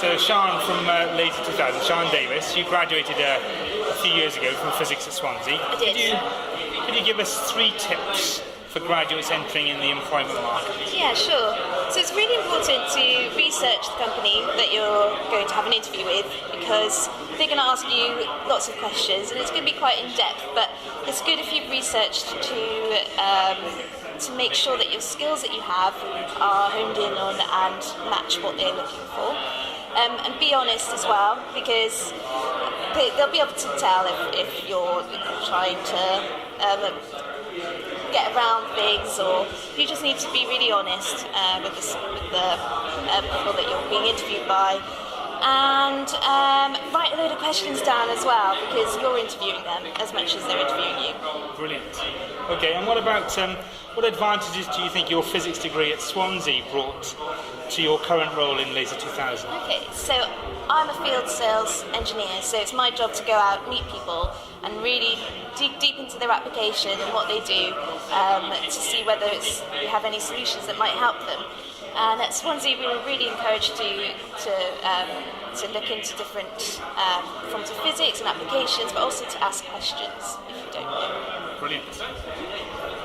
So Sean from later 2000, Sean Davis, you graduated a few years ago from physics at Swansea. I did. Could you give us 3 tips for graduates entering in the employment market? Yeah, sure. So it's really important to research the company that you're going to have an interview with, because they're going to ask you lots of questions and it's going to be quite in-depth, but it's good if you've researched to make sure that your skills that you have are honed in on and match what they're looking for. And be honest as well, because they'll be able to tell if you're trying to get around things, or you just need to be really honest with the people that you're being interviewed by, and write a load of questions down as well, because you're interviewing them as much as they're interviewing you. Brilliant. Okay, and what about what advantages do you think your physics degree at Swansea brought to your current role in later 2000? Okay, so I'm a field sales engineer, so it's my job to go out, meet people, and really dig deep into their application and what they do, to see whether we have any solutions that might help them. And at Swansea, we were really encouraged to look into different forms of physics and applications, but also to ask questions if you don't know. Brilliant.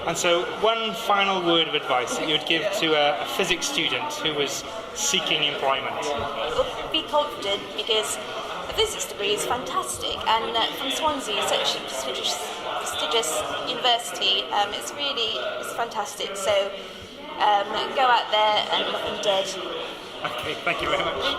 And so, one final word of advice that you would give to a physics student who was seeking employment? Well, be confident, because the physics degree is fantastic, and from Swansea, such a prestigious university, it's fantastic. So go out there and look them dead. Okay, thank you very much.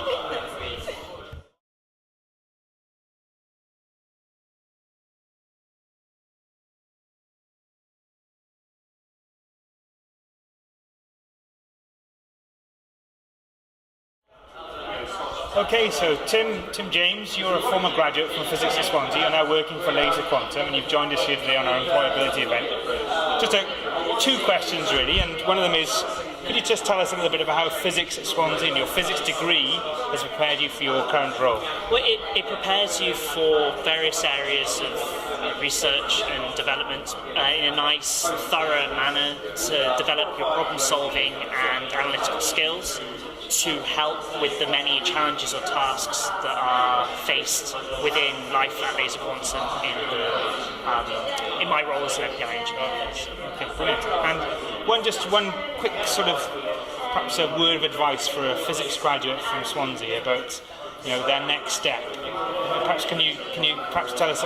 Okay, so Tim James, you're a former graduate from physics at Swansea. You're now working for Laser Quantum, and you've joined us here today on our employability event. Just 2 questions really, and one of them is, could you just tell us a little bit about how physics at Swansea and your physics degree has prepared you for your current role? Well, it prepares you for various areas of research and development in a nice, thorough manner to develop your problem solving and analytical skills, to help with the many challenges or tasks that are faced within life at Laser Quantum in my role as an API engineer. Okay, brilliant. And one quick sort of, perhaps a word of advice for a physics graduate from Swansea about their next step. Perhaps can you perhaps tell us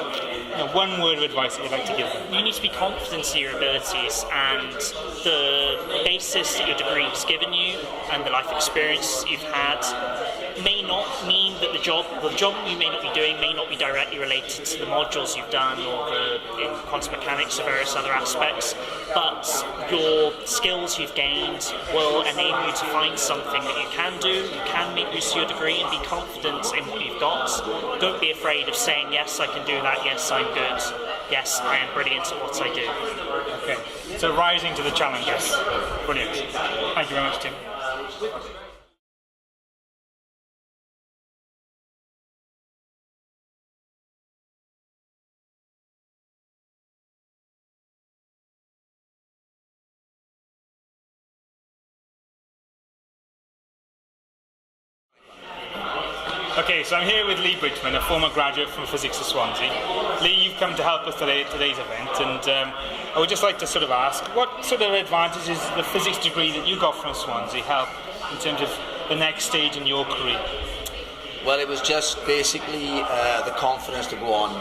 one word of advice that you'd like to give them? You need to be confident in your abilities, and the basis that your degree has given you and the life experience you've had may not mean that the job you may not be doing may not be directly related to the modules you've done or in quantum mechanics or various other aspects, but your skills you've gained will enable you to find something that you can do, you can make use of your degree, and be confident in what you've got. Don't be afraid of saying, yes, I can do that, yes, I'm good, yes, I am brilliant at what I do. Okay, so rising to the challenges. Brilliant. Thank you very much, Tim. Okay, so I'm here with Lee Bridgman, a former graduate from physics at Swansea. Lee, you've come to help us today at today's event, and I would just like to sort of ask, what sort of advantages does the physics degree that you got from Swansea help in terms of the next stage in your career? Well, it was just basically the confidence to go on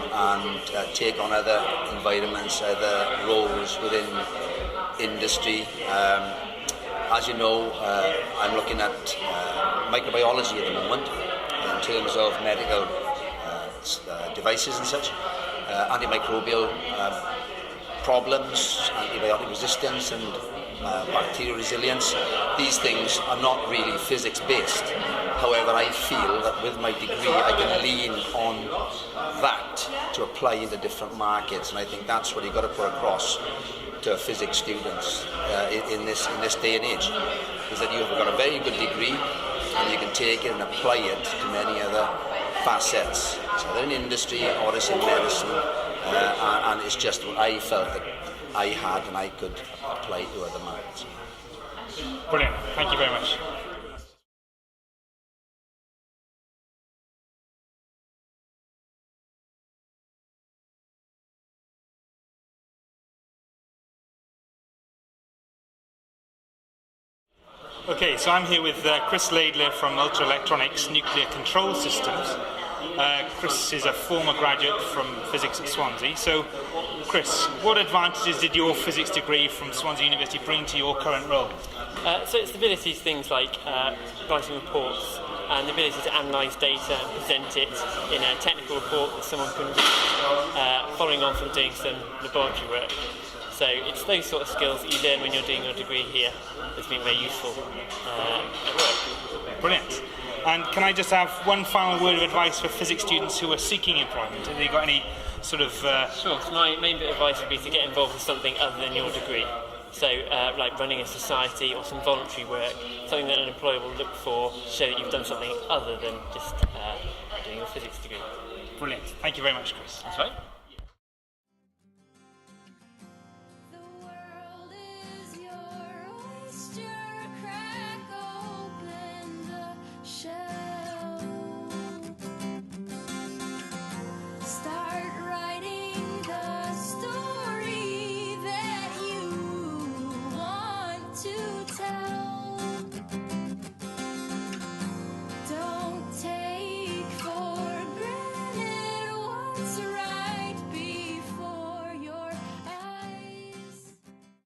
and take on other environments, other roles within industry. As you know, I'm looking at microbiology at the moment in terms of medical devices and such, antimicrobial problems, antibiotic resistance and bacterial resilience. These things are not really physics based. However, I feel that with my degree I can lean on that to apply into different markets, and I think that's what you've got to put across to physics students in this day and age, is that you've got a very good degree and you can take it and apply it to many other facets, either in industry or it's in medicine, and it's just what I felt that I had and I could apply to other markets. Brilliant, thank you very much. Okay, so I'm here with Chris Laidler from Ultra Electronics Nuclear Control Systems. Chris is a former graduate from physics at Swansea. So, Chris, what advantages did your physics degree from Swansea University bring to your current role? So it's the ability to things like writing reports and the ability to analyse data and present it in a technical report that someone can read, following on from doing some laboratory work. So it's those sort of skills that you learn when you're doing your degree here that's been very useful at work. Brilliant. And can I just have one final word of advice for physics students who are seeking employment? Have you got any sort of... Sure, so my main bit of advice would be to get involved with something other than your degree. So like running a society or some voluntary work, something that an employer will look for to show that you've done something other than just doing your physics degree. Brilliant. Thank you very much, Chris. That's right.